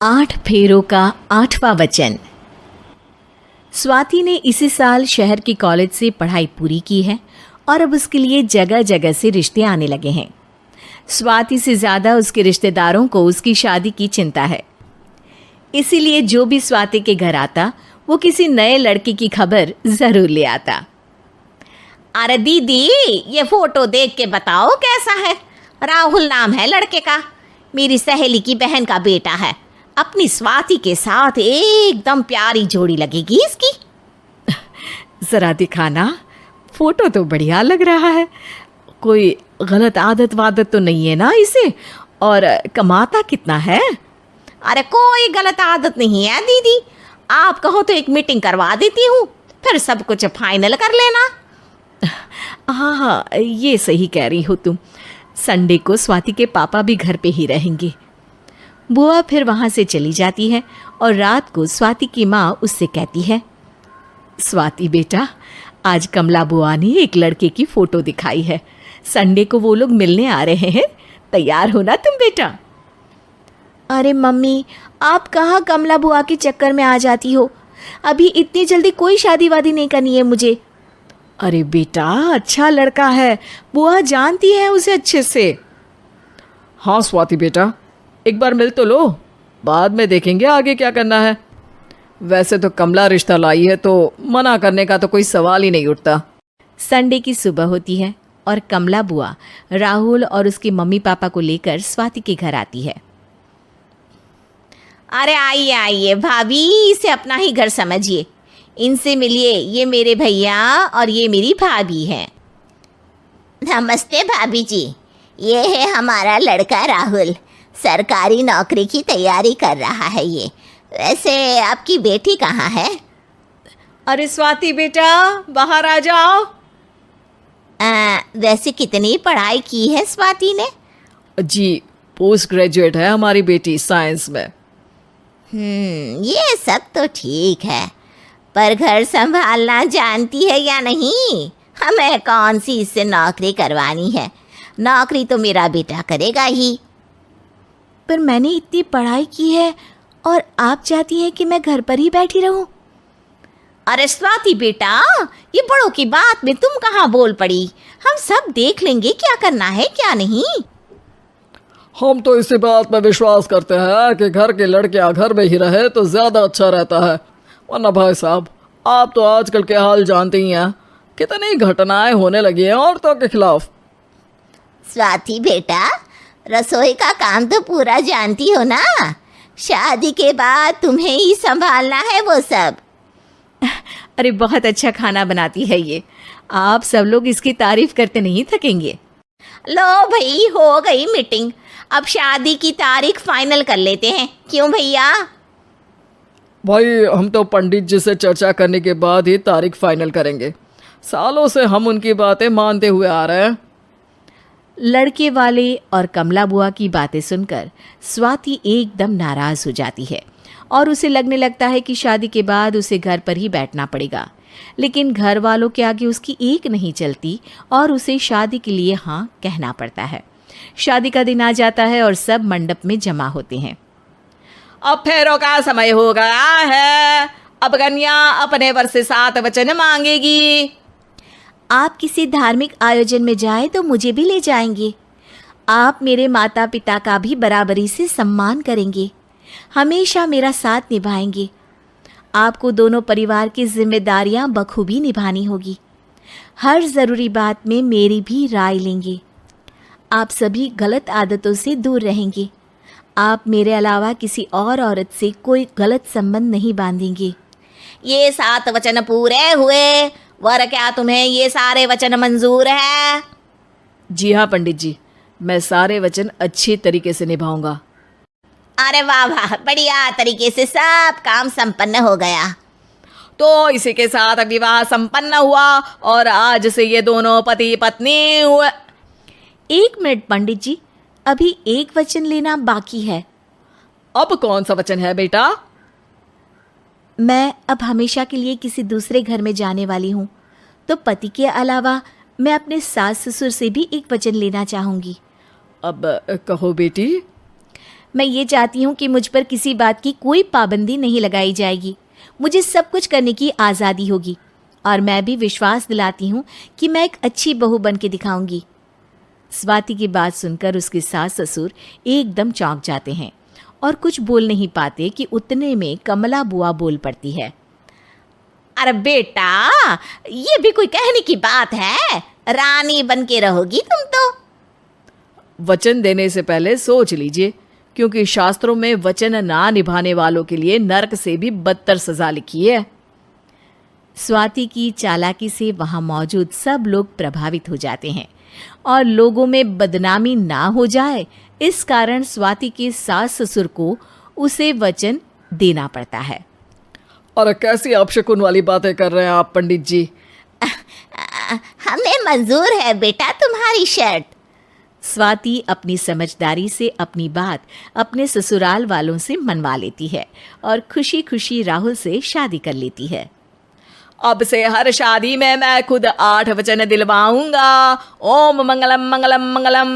8 फेरों का 8वां वचन। स्वाति ने इसी साल शहर की कॉलेज से पढ़ाई पूरी की है और अब उसके लिए जगह जगह से रिश्ते आने लगे हैं। स्वाति से ज़्यादा उसके रिश्तेदारों को उसकी शादी की चिंता है, इसीलिए जो भी स्वाति के घर आता वो किसी नए लड़के की खबर ज़रूर ले आता। अरे दीदी, ये फोटो देख के बताओ कैसा है। राहुल नाम है लड़के का, मेरी सहेली की बहन का बेटा है। अपनी स्वाति के साथ एकदम प्यारी जोड़ी लगेगी इसकी। ज़रा दिखाना, फोटो तो बढ़िया लग रहा है। कोई गलत आदत वादत तो नहीं है ना इसे? और कमाता कितना है? अरे कोई गलत आदत नहीं है दीदी, आप कहो तो एक मीटिंग करवा देती हूँ, फिर सब कुछ फाइनल कर लेना। हाँ हाँ, ये सही कह रही हो तुम। संडे को स्वाति के पापा भी घर पे ही रहेंगे। बुआ फिर वहाँ से चली जाती है और रात को स्वाति की माँ उससे कहती है, स्वाति बेटा, आज कमला बुआ ने एक लड़के की फ़ोटो दिखाई है। संडे को वो लोग मिलने आ रहे हैं, तैयार हो ना तुम बेटा? अरे मम्मी, आप कहाँ कमला बुआ के चक्कर में आ जाती हो? अभी इतनी जल्दी कोई शादी वादी नहीं करनी है मुझे। अरे बेटा, अच्छा लड़का है, बुआ जानती है उसे अच्छे से। हाँ स्वाति बेटा, एक बार मिल तो लो, बाद में देखेंगे आगे क्या करना है। वैसे तो कमला रिश्ता लाई है तो मना करने का तो कोई सवाल ही नहीं उठता। संडे की सुबह होती है और कमला बुआ राहुल और उसके मम्मी पापा को लेकर स्वाति के घर आती है। अरे आइए आइए भाभी, इसे अपना ही घर समझिए, इनसे मिलिए। ये मेरे भैया और ये मेरी भाभी हैं। नमस्ते भाभी जी, ये है हमारा लड़का राहुल, सरकारी नौकरी की तैयारी कर रहा है ये। वैसे आपकी बेटी कहाँ है? अरे स्वाति बेटा, बाहर आ जाओ। वैसे कितनी पढ़ाई की है स्वाति ने? जी, पोस्ट ग्रेजुएट है हमारी बेटी साइंस में। ये सब तो ठीक है, पर घर संभालना जानती है या नहीं? हमें कौन सी इससे नौकरी करवानी है, नौकरी तो मेरा बेटा करेगा ही। पर मैंने इतनी पढ़ाई की है और आप चाहती हैं कि मैं घर पर ही बैठी रहूं? अरे स्वाति बेटा, ये बड़ों की बात में तुम कहाँ बोल पड़ी? हम सब देख लेंगे क्या करना है क्या नहीं। हम तो इसी बात में विश्वास करते हैं कि घर के लड़के घर में ही रहे तो ज़्यादा अच्छा रहता है। वरना भाई साहब, आप तो आजकल के हाल जानते ही हैं, कितनी घटनाएं होने लगी हैं औरतों के खिलाफ। स्वाति बेटा, रसोई का काम तो पूरा जानती हो ना? शादी के बाद तुम्हें ही संभालना है वो सब। अरे बहुत अच्छा खाना बनाती है ये, आप सब लोग इसकी तारीफ करते नहीं थकेंगे। लो भाई, हो गई मीटिंग, अब शादी की तारीख फाइनल कर लेते हैं, क्यों भैया? भाई, हम तो पंडित जी से चर्चा करने के बाद ही तारीख फाइनल करेंगे। सालों से हम उनकी बातें मानते हुए आ रहे हैं। लड़के वाले और कमला बुआ की बातें सुनकर स्वाति एकदम नाराज़ हो जाती है और उसे लगने लगता है कि शादी के बाद उसे घर पर ही बैठना पड़ेगा। लेकिन घर वालों के आगे उसकी एक नहीं चलती और उसे शादी के लिए हाँ कहना पड़ता है। शादी का दिन आ जाता है और सब मंडप में जमा होते हैं। अब फेरों का समय हो गया है, अब कन्या अपने वर से 7 वचन मांगेगी। आप किसी धार्मिक आयोजन में जाएं तो मुझे भी ले जाएंगे। आप मेरे माता पिता का भी बराबरी से सम्मान करेंगे, हमेशा मेरा साथ निभाएंगे। आपको दोनों परिवार की जिम्मेदारियां बखूबी निभानी होगी। हर ज़रूरी बात में मेरी भी राय लेंगे। आप सभी गलत आदतों से दूर रहेंगे। आप मेरे अलावा किसी और औरत से कोई गलत संबंध नहीं बांधेंगे। ये 7 वचन पूरे हुए, वर क्या तुम्हें ये सारे वचन मंजूर है? जी हाँ पंडित जी, मैं सारे वचन अच्छी तरीके से निभाऊंगा। अरे वाह वाह, बढ़िया तरीके से सब काम संपन्न हो गया। तो इसी के साथ विवाह संपन्न हुआ और आज से ये दोनों पति पत्नी हुए। 1 मिनट पंडित जी, अभी एक वचन लेना बाकी है। अब कौन सा वचन है बेटा? मैं अब हमेशा के लिए किसी दूसरे घर में जाने वाली हूँ, तो पति के अलावा मैं अपने सास ससुर से भी एक वचन लेना चाहूँगी। अब कहो बेटी। मैं ये चाहती हूँ कि मुझ पर किसी बात की कोई पाबंदी नहीं लगाई जाएगी। मुझे सब कुछ करने की आज़ादी होगी और मैं भी विश्वास दिलाती हूँ कि मैं एक अच्छी बहू बन के दिखाऊंगी। स्वाति की बात सुनकर उसके सास ससुर एकदम चौंक जाते हैं और कुछ बोल नहीं पाते कि उतने में कमला बुआ बोल पड़ती है। अरे बेटा, ये भी कोई कहने की बात है? रानी बन के रहोगी तुम तो। वचन देने से पहले सोच लीजिए, क्योंकि शास्त्रों में वचन ना निभाने वालों के लिए नरक से भी बदतर सजा लिखी है। स्वाति की चालाकी से वहां मौजूद सब लोग प्रभावित हो जाते हैं और लोगों में बदनामी ना हो जाए, इस कारण स्वाति के सास ससुर को उसे वचन देना पड़ता है। अरे कैसी अपशकुन वाली बातें कर रहे हैं आप पंडित जी। हमें मंजूर है बेटा तुम्हारी शर्त। स्वाति अपनी समझदारी से अपनी बात अपने ससुराल वालों से मनवा लेती है और खुशी खुशी राहुल से शादी कर लेती है। अब से हर शादी में मैं खुद 8 वचन दिलवाऊंगा। ओम मंगलम मंगलम मंगलम।